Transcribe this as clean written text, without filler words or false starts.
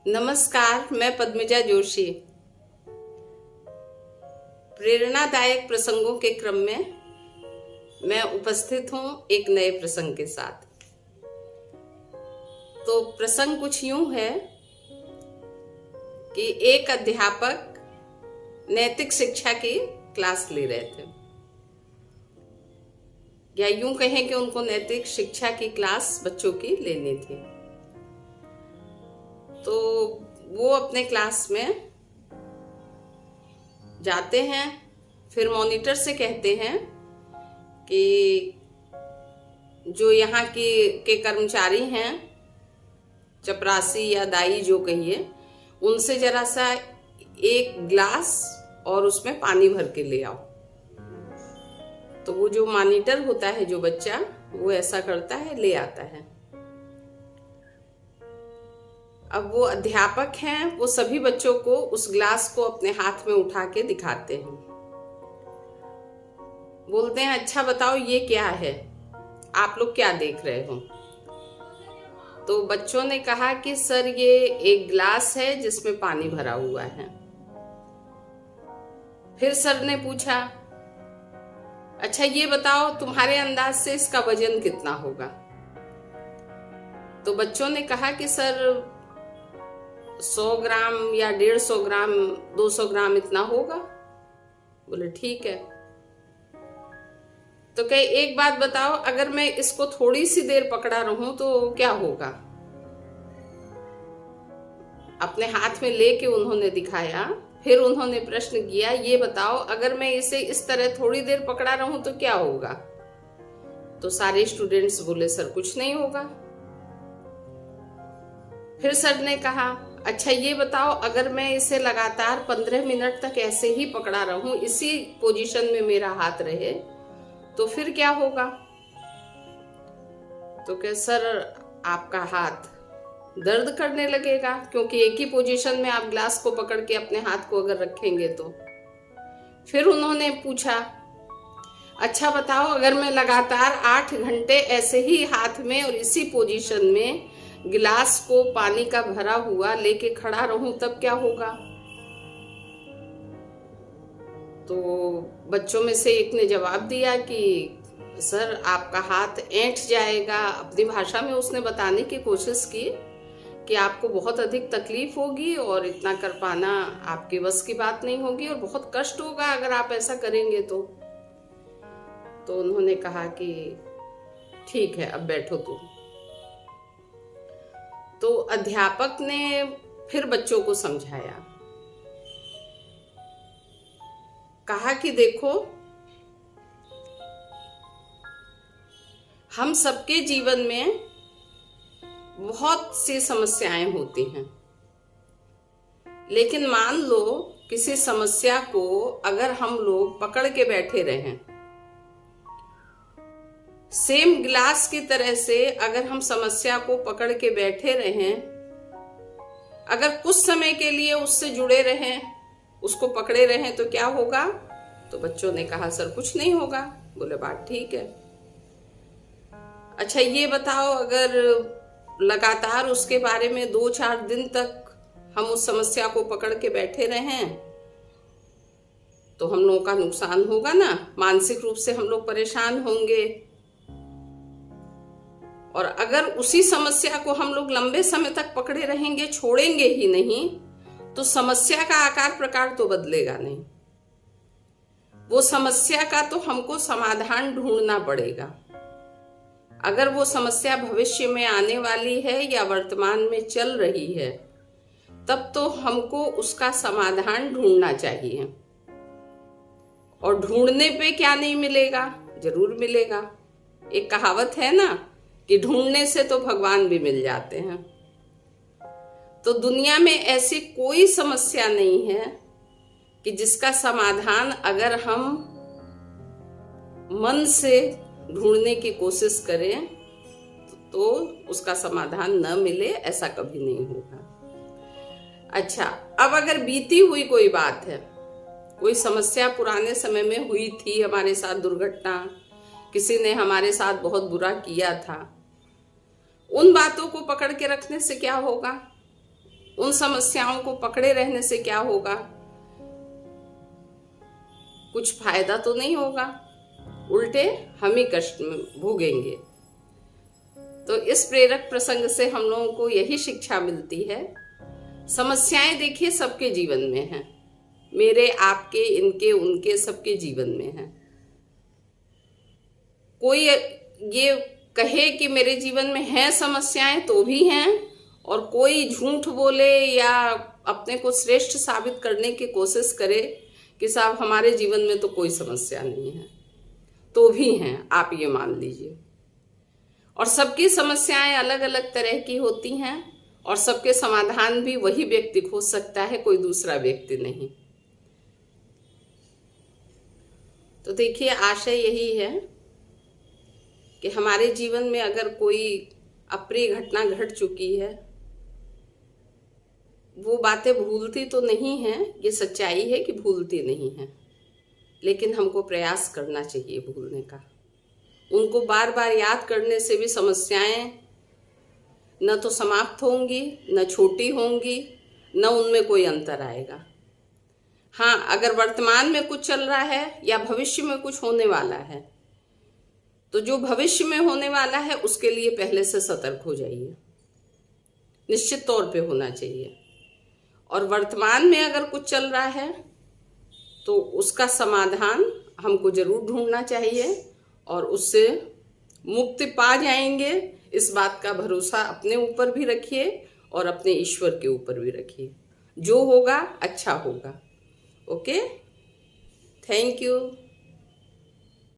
नमस्कार, मैं पद्मजा जोशी। प्रेरणादायक प्रसंगों के क्रम में मैं उपस्थित हूं एक नए प्रसंग के साथ। तो प्रसंग कुछ यूं है कि एक अध्यापक नैतिक शिक्षा की क्लास ले रहे थे, या यूं कहें कि उनको नैतिक शिक्षा की क्लास बच्चों की लेनी थी। तो वो अपने क्लास में जाते हैं, फिर मॉनिटर से कहते हैं कि जो यहाँ के कर्मचारी हैं, चपरासी या दाई जो कहिए, उनसे जरा सा एक गिलास और उसमें पानी भर के ले आओ। तो वो जो मॉनिटर होता है, जो बच्चा, वो ऐसा करता है, ले आता है। अब वो अध्यापक हैं, वो सभी बच्चों को उस ग्लास को अपने हाथ में उठा के दिखाते हैं। बोलते हैं, अच्छा बताओ ये क्या है, आप लोग क्या देख रहे हो? तो बच्चों ने कहा कि सर ये एक ग्लास है जिसमें पानी भरा हुआ है। फिर सर ने पूछा, अच्छा ये बताओ तुम्हारे अंदाज से इसका वजन कितना होगा? तो बच्चों ने कहा कि सर 100 ग्राम या 150 ग्राम, 200 ग्राम इतना होगा। बोले ठीक है। तो कहे एक बात बताओ, अगर मैं इसको थोड़ी सी देर पकड़ा रहूं तो क्या होगा? अपने हाथ में लेके उन्होंने दिखाया। फिर उन्होंने प्रश्न किया, ये बताओ अगर मैं इसे इस तरह थोड़ी देर पकड़ा रहूं तो क्या होगा? तो सारे स्टूडेंट्स बोले सर कुछ नहीं होगा। फिर सर ने कहा, अच्छा ये बताओ अगर मैं इसे लगातार 15 मिनट तक ऐसे ही पकड़ा रहूं, इसी पोजीशन में मेरा हाथ रहे, तो फिर क्या होगा? तो क्या सर आपका हाथ दर्द करने लगेगा, क्योंकि एक ही पोजीशन में आप ग्लास को पकड़ के अपने हाथ को अगर रखेंगे तो। फिर उन्होंने पूछा, अच्छा बताओ अगर मैं लगातार 8 घंटे ऐसे ही हाथ में और इसी पोजीशन में गिलास को पानी का भरा हुआ लेके खड़ा रहूं तब क्या होगा? तो बच्चों में से एक ने जवाब दिया कि सर आपका हाथ ऐंठ जाएगा। अपनी भाषा में उसने बताने की कोशिश की कि आपको बहुत अधिक तकलीफ होगी और इतना कर पाना आपके बस की बात नहीं होगी और बहुत कष्ट होगा अगर आप ऐसा करेंगे तो। तो उन्होंने कहा कि ठीक है, अब बैठो तुम। तो अध्यापक ने फिर बच्चों को समझाया, कहा कि देखो, हम सबके जीवन में बहुत सी समस्याएं होती हैं, लेकिन मान लो किसी समस्या को अगर हम लोग पकड़ के बैठे रहें, सेम ग्लास की तरह से अगर हम समस्या को पकड़ के बैठे रहें, अगर कुछ समय के लिए उससे जुड़े रहें, उसको पकड़े रहें, तो क्या होगा? तो बच्चों ने कहा सर कुछ नहीं होगा। बोले बात ठीक है। अच्छा ये बताओ अगर लगातार उसके बारे में 2-4 दिन तक हम उस समस्या को पकड़ के बैठे रहें तो हम लोगों का नुकसान होगा ना, मानसिक रूप से हम लोग परेशान होंगे। और अगर उसी समस्या को हम लोग लंबे समय तक पकड़े रहेंगे, छोड़ेंगे ही नहीं, तो समस्या का आकार प्रकार तो बदलेगा नहीं। वो समस्या का तो हमको समाधान ढूंढना पड़ेगा। अगर वो समस्या भविष्य में आने वाली है या वर्तमान में चल रही है, तब तो हमको उसका समाधान ढूंढना चाहिए। और ढूंढने पे क्या नहीं मिलेगा? जरूर मिलेगा। एक कहावत है ना कि ढूंढने से तो भगवान भी मिल जाते हैं। तो दुनिया में ऐसी कोई समस्या नहीं है कि जिसका समाधान अगर हम मन से ढूंढने की कोशिश करें तो उसका समाधान न मिले, ऐसा कभी नहीं होगा। अच्छा, अब अगर बीती हुई कोई बात है, कोई समस्या पुराने समय में हुई थी, हमारे साथ दुर्घटना, किसी ने हमारे साथ बहुत बुरा किया था, उन बातों को पकड़ के रखने से क्या होगा? उन समस्याओं को पकड़े रहने से क्या होगा? कुछ फायदा तो नहीं होगा, उल्टे हम ही कष्ट भोगेंगे। तो इस प्रेरक प्रसंग से हम लोगों को यही शिक्षा मिलती है, समस्याएं देखिए सबके जीवन में हैं, मेरे, आपके, इनके, उनके, सबके जीवन में हैं। कोई ये कहे कि मेरे जीवन में हैं समस्याएं तो भी हैं, और कोई झूठ बोले या अपने को श्रेष्ठ साबित करने की कोशिश करे कि साहब हमारे जीवन में तो कोई समस्या नहीं है, तो भी हैं, आप ये मान लीजिए। और सबकी समस्याएं अलग अलग तरह की होती हैं, और सबके समाधान भी वही व्यक्ति खोज सकता है, कोई दूसरा व्यक्ति नहीं। तो देखिए, आशय यही है कि हमारे जीवन में अगर कोई अप्रिय घटना घट चुकी है, वो बातें भूलती तो नहीं है, ये सच्चाई है कि भूलती नहीं है, लेकिन हमको प्रयास करना चाहिए भूलने का। उनको बार बार याद करने से भी समस्याएं न तो समाप्त होंगी, न छोटी होंगी, न उनमें कोई अंतर आएगा। हाँ, अगर वर्तमान में कुछ चल रहा है या भविष्य में कुछ होने वाला है, तो जो भविष्य में होने वाला है उसके लिए पहले से सतर्क हो जाइए, निश्चित तौर पे होना चाहिए। और वर्तमान में अगर कुछ चल रहा है तो उसका समाधान हमको जरूर ढूंढना चाहिए, और उससे मुक्ति पा जाएंगे, इस बात का भरोसा अपने ऊपर भी रखिए और अपने ईश्वर के ऊपर भी रखिए। जो होगा अच्छा होगा। Okay, thank you.